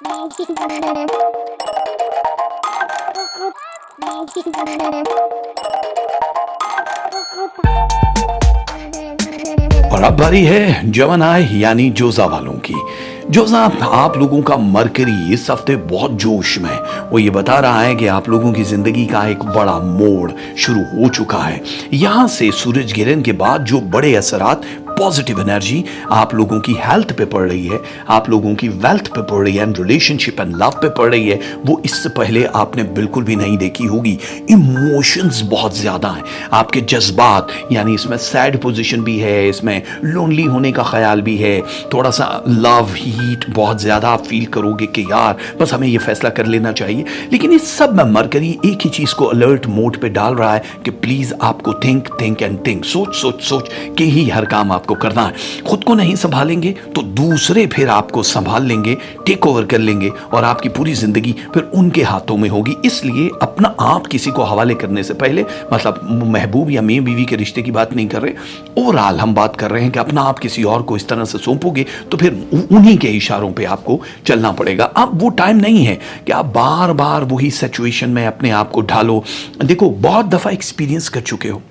और अब बारी है जमनाय यानी जोजा वालों की। जोजा आप लोगों का मरकरी इस हफ्ते बहुत जोश में है। वो ये बता रहा है कि आप लोगों की जिंदगी का एक बड़ा मोड़ शुरू हो चुका है। यहां से सूरज गिरन के बाद जो बड़े असरात, पॉजिटिव एनर्जी आप लोगों की हेल्थ पे पड़ रही है, आप लोगों की वेल्थ पे पड़ रही है, एंड रिलेशनशिप एंड लव पे पड़ रही है, वो इससे पहले आपने बिल्कुल भी नहीं देखी होगी। इमोशंस बहुत ज्यादा हैं, आपके जज्बात, यानी इसमें सैड पोजीशन भी है, इसमें लोनली होने का ख्याल भी है, थोड़ा सा लव हीट बहुत ज्यादा आप फील करोगे कि यार बस हमें ये फैसला कर लेना चाहिए। लेकिन इस सब में मरकरी एक ही चीज को अलर्ट मोड पे डाल रहा है कि प्लीज आपको थिंक थिंक एंड थिंक, सोच सोच सोच के ही हर काम आपको करना है। खुद को नहीं संभालेंगे तो दूसरे फिर आपको संभाल लेंगे, टेक ओवर कर लेंगे, और आपकी पूरी जिंदगी फिर उनके हाथों में होगी। इसलिए अपना आप किसी को हवाले करने से पहले, मतलब महबूब या मियां बीवी के रिश्ते की बात नहीं कर रहे, ओवरऑल हम बात कर रहे हैं कि अपना आप किसी और को इस तरह से सौंपोगे तो फिर उन्हीं के इशारों पे आपको चलना पड़ेगा। अब वो टाइम नहीं है कि आप बार बार वही सिचुएशन में अपने आप को ढालो। देखो, बहुत दफा एक्सपीरियंस कर चुके हो,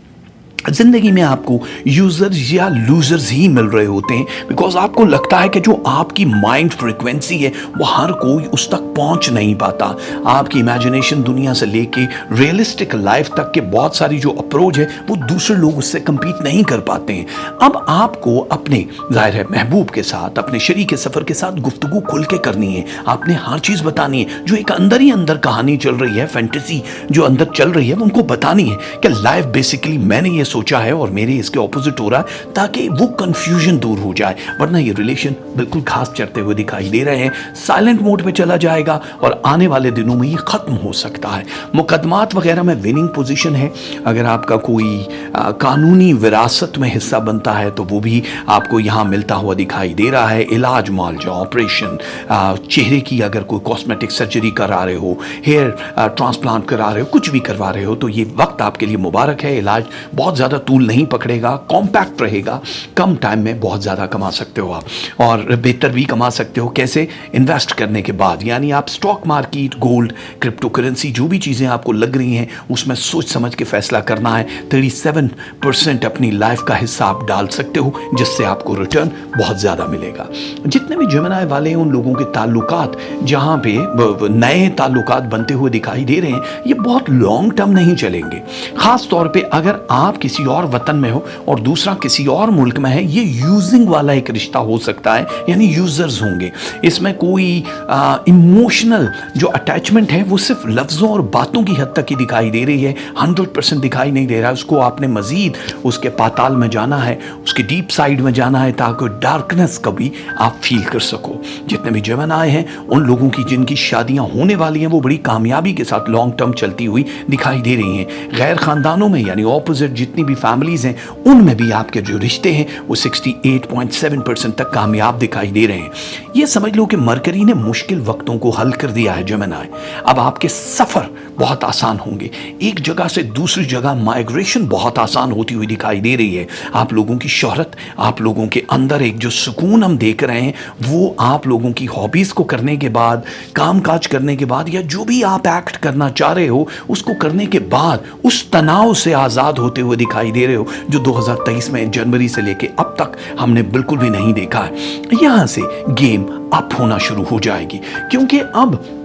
जिंदगी में आपको यूजर्स या लूजर्स ही मिल रहे होते हैं, बिकॉज आपको लगता है कि जो आपकी माइंड फ्रिक्वेंसी है वो हर कोई उस तक पहुंच नहीं पाता। आपकी इमेजिनेशन दुनिया से लेके रियलिस्टिक लाइफ तक के बहुत सारी जो अप्रोच है वो दूसरे लोग उससे कंपीट नहीं कर पाते हैं। अब आपको अपने, जाहिर है, महबूब के साथ, अपने शरीक सफर के साथ गुफ्तगू खुल के करनी है। आपने हर चीज बतानी है, जो एक अंदर ही अंदर कहानी चल रही है, फैंटेसी जो अंदर चल रही है, उनको बतानी है कि लाइफ बेसिकली मैंने ये सोचा है और मेरे इसके ऑपोजिट हो रहा है, ताकि वो कंफ्यूजन दूर हो जाए। वरना ये रिलेशन बिल्कुल घास चढ़ते हुए दिखाई दे रहे हैं, साइलेंट मोड पे चला जाएगा और आने वाले दिनों में ये खत्म हो सकता है। मुकदमात वगैरह में विनिंग पोजीशन है। अगर आपका कोई कानूनी विरासत में हिस्सा बनता है तो वो भी आपको यहाँ मिलता हुआ दिखाई दे रहा है। इलाज मुआवजा, ऑपरेशन, चेहरे की अगर कोई कॉस्मेटिक सर्जरी करा रहे हो, हेयर ट्रांसप्लांट करा रहे हो, कुछ भी करवा रहे हो, तो ये वक्त आपके लिए मुबारक है। इलाज बहुत ज़्यादा तूल नहीं पकड़ेगा, कॉम्पैक्ट रहेगा, कम टाइम में बहुत ज़्यादा कमा सकते हो आप, और बेहतर भी कमा सकते हो। कैसे? इन्वेस्ट करने के बाद, यानी आप stock market, gold, crypto currency, जो भी चीज़ें आपको लग रही हैं उसमें सोच समझ के फैसला करना है। 37% अपनी लाइफ का हिस्सा आप डाल सकते हो, जिससे आपको रिटर्न बहुत ज़्यादा मिलेगा। जितने भी जेमिनी वाले हैं उन लोगों के ताल्लुकात, जहाँ पे नए ताल्लुकात बनते हुए दिखाई दे रहे हैं, ये बहुत लॉन्ग टर्म नहीं चलेंगे। ख़ास तौर पे अगर आप किसी और वतन में हो और दूसरा किसी और मुल्क में है, ये यूजिंग वाला एक रिश्ता हो सकता है, यानी यूजर्स होंगे। इसमें कोई इमोशनल जो अटैचमेंट है वो सिर्फ लफ्ज़ों और बातों की हद तक ही दिखाई दे रही है, 100% दिखाई नहीं दे रहा है। उसको आपने मजीद उसके पाताल में जाना है, उसके डीप साइड में जाना है, ताकि डार्कनेस का भी आप फील कर सको। जितने भी जेमिनी हैं उन लोगों की जिनकी शादियां होने वाली हैं वो बड़ी कामयाबी के साथ लॉन्ग टर्म चलती हुई दिखाई दे रही हैं। गैर खानदानों में, यानी ऑपोजिट जितनी भी फैमिलीज हैं, उनमें भी आपके जो रिश्ते हैं वो 68.7% तक कामयाब दिखाई दे रहे हैं। ये समझ लो कि मरकरी ने मुश्किल वक्तों को हल कर दिया है जेमिनी। अब आपके सफर बहुत आसान होंगे, एक जगह से दूसरी जगह माइग्रेशन बहुत आसान होती हुई दिखाई दे रही है। आप लोगों की शोहरत, आप लोगों के अंदर एक जो सुकून हम देख रहे हैं, वो आप लोगों की हॉबीज को करने के बाद, काम काज करने के बाद, या जो भी आप एक्ट करना चाह रहे हो उसको करने के बाद उस तनाव से आजाद होते हुए दिखाई दे रहे हो, जो 2023 में जनवरी से लेके अब तक हमने बिल्कुल भी नहीं देखा है। यहां से गेम अप होना शुरू हो जाएगी, क्योंकि अब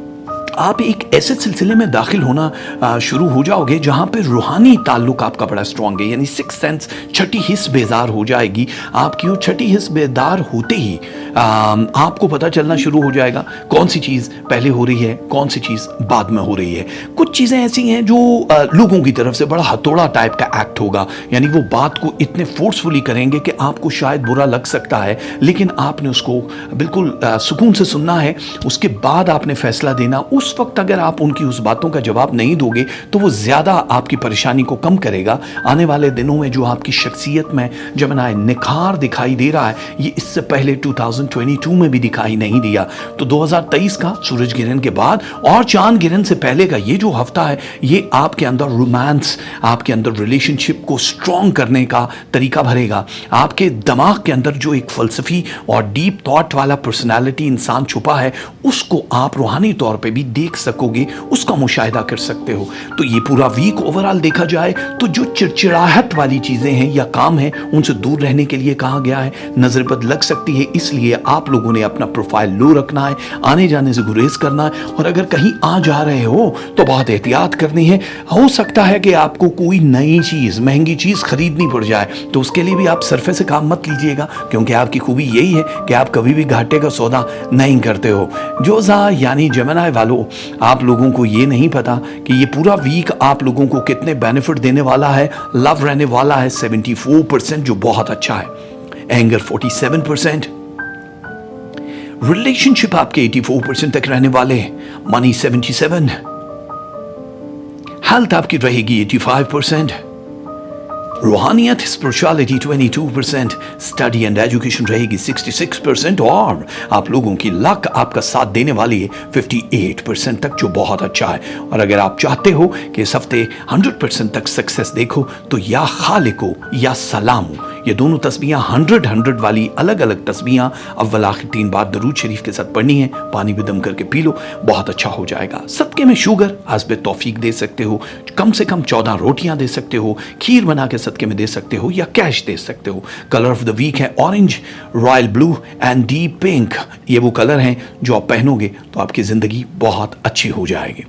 आप एक ऐसे सिलसिले में दाखिल होना शुरू हो जाओगे जहां पे रूहानी ताल्लुक आपका बड़ा स्ट्रांग है, यानी सिक्स सेंस, छठी हिस्स बेदार हो जाएगी आपकी। और छठी हिस्स बेदार होते ही आपको पता चलना शुरू हो जाएगा कौन सी चीज़ पहले हो रही है, कौन सी चीज़ बाद में हो रही है। कुछ चीज़ें ऐसी हैं जो लोगों की तरफ से बड़ा हथौड़ा टाइप का एक्ट होगा, यानी वो बात को इतने फोर्सफुली करेंगे कि आपको शायद बुरा लग सकता है, लेकिन आपने उसको बिल्कुल सुकून से सुनना है, उसके बाद आपने फैसला देना। उस उस वक्त अगर आप उनकी उस बातों का जवाब नहीं दोगे तो वो ज़्यादा आपकी परेशानी को कम करेगा। आने वाले दिनों में जो आपकी शख्सियत में जमनाए निखार दिखाई दे रहा है, ये इससे पहले 2022 में भी दिखाई नहीं दिया। तो 2023 का सूरज गिरन के बाद और चांद गिरन से पहले का ये जो हफ्ता है, ये आपके अंदर रोमांस, आपके अंदर रिलेशनशिप को स्ट्रॉन्ग करने का तरीका भरेगा। आपके दिमाग के अंदर जो एक फलसफी और डीप थॉट वाला पर्सनालिटी इंसान छुपा है, उसको आप रूहानी तौर पे भी देख सकोगे, उसका मुशाहिदा कर सकते हो। तो ये पूरा वीक ओवरऑल देखा जाए तो जो चिड़चिड़ाहट वाली चीज़ें हैं या काम है, उनसे दूर रहने के लिए कहा गया है। नज़रबद लग सकती है, इसलिए आप लोगों ने अपना प्रोफाइल लो रखना है, आने जाने से गुरेज करना है, और अगर कहीं आ जा रहे हो तो बहुत एहतियात करनी है। हो सकता है कि आपको कोई नई चीज़, महंगी चीज़ खरीदनी पड़ जाए, तो उसके लिए भी आप सरफे से काम मत लीजिएगा, क्योंकि आपकी खूबी यही है कि आप कभी भी घाटे का सौदा नहीं करते हो। जोजा यानी जेमिनी वालों, आप लोगों को ये नहीं पता कि ये पूरा वीक आप लोगों को कितने बेनिफिट देने वाला है। लव रहने वाला है 74%, जो बहुत अच्छा है। एंगर 47%, रिलेशनशिप आपके 84% तक रहने वाले हैं। मनी 77, हेल्थ आपकी रहेगी 85%, रूहानियत स्पिरिचुअलिटी 22%, स्टडी एंड एजुकेशन रहेगी 66%, और आप लोगों की लक आपका साथ देने वाली है 58% तक, जो बहुत अच्छा है। और अगर आप चाहते हो कि इस हफ्ते 100% तक सक्सेस देखो, तो या खालिको या सलामू, ये दोनों तस्बीहां 100 वाली अलग अलग तस्बीहां अव्वल आखिर 3 बार दरूद शरीफ के साथ पढ़नी है। पानी भी दम करके पी लो, बहुत अच्छा हो जाएगा। सदके में शुगर हस्बे तौफीक दे सकते हो, कम से कम 14 रोटियां दे सकते हो, खीर बना के सदके में दे सकते हो, या कैश दे सकते हो। कलर ऑफ द वीक है orange, royal blue and deep pink. ये वो कलर हैं जो आप पहनोगे तो आपकी जिंदगी बहुत अच्छी हो जाएगी।